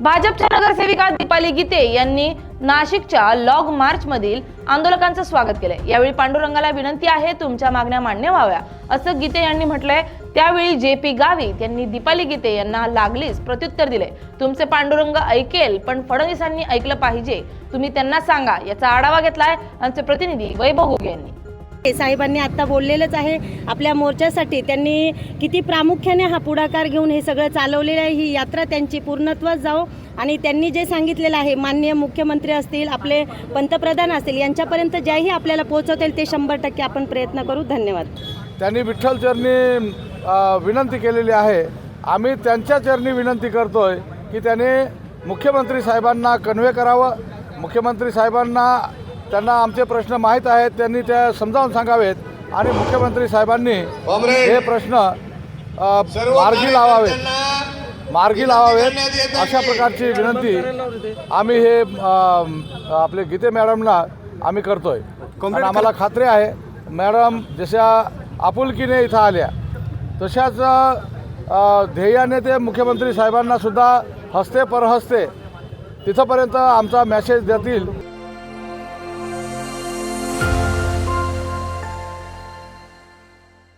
भाजपच्या नगरसेविका दीपाली गीते यांनी नाशिकच्या लॉग मार्च मधील आंदोलकांचं स्वागत केलंय। यावेळी पांडुरंगाला विनंती आहे तुमच्या मागण्या मान्य व्हाव्या असं गीते यांनी म्हटलंय। त्यावेळी जेपी गावित यांनी दीपाली गीते यांना लागलीच प्रत्युत्तर दिले। तुमचे पांडुरंग ऐकेल पण फडणवीसांनी ऐकलं पाहिजे, तुम्ही त्यांना सांगा। याचा आढावा घेतलाय आमचे प्रतिनिधी वैभव घोगे यांनी। साहेबांनी आता बोललेलंच आहे आपल्या मोर्चासाठी। त्यांनी किती प्रामुख्याने हा पुढाकार घेऊन हे सगळं चालवलेलं आहे। ही यात्रा त्यांची पूर्णत्वास जाओ आणि त्यांनी जे सांगितलेलं आहे माननीय मुख्यमंत्री असतील, आपले पंतप्रधान असतील, यांच्यापर्यंत ज्याही आपल्याला पोहोचवतील ते 100% आपण प्रयत्न करू। धन्यवाद। त्यांनी विठ्ठल चरणी विनंती केलेली आहे। आम्ही त्यांच्या चरणी विनंती करतोय की त्याने मुख्यमंत्री साहेबांना कन्वे करावं। मुख्यमंत्री साहेबांना त्यांना आमचे प्रश्न माहीत आहेत, त्यांनी त्या समजावून सांगावेत आणि मुख्यमंत्री साहेबांनी हे प्रश्न मार्गी लावावेत अशा प्रकारची विनंती आम्ही हे आपले गीते मॅडमला आम्ही करतोय। आणि आम्हाला खात्री आहे मॅडम जशा आपुलकीने इथं आल्या तशाच ध्येयाने ते मुख्यमंत्री साहेबांना सुद्धा हस्ते परहस्ते तिथपर्यंत आमचा मेसेज देतील।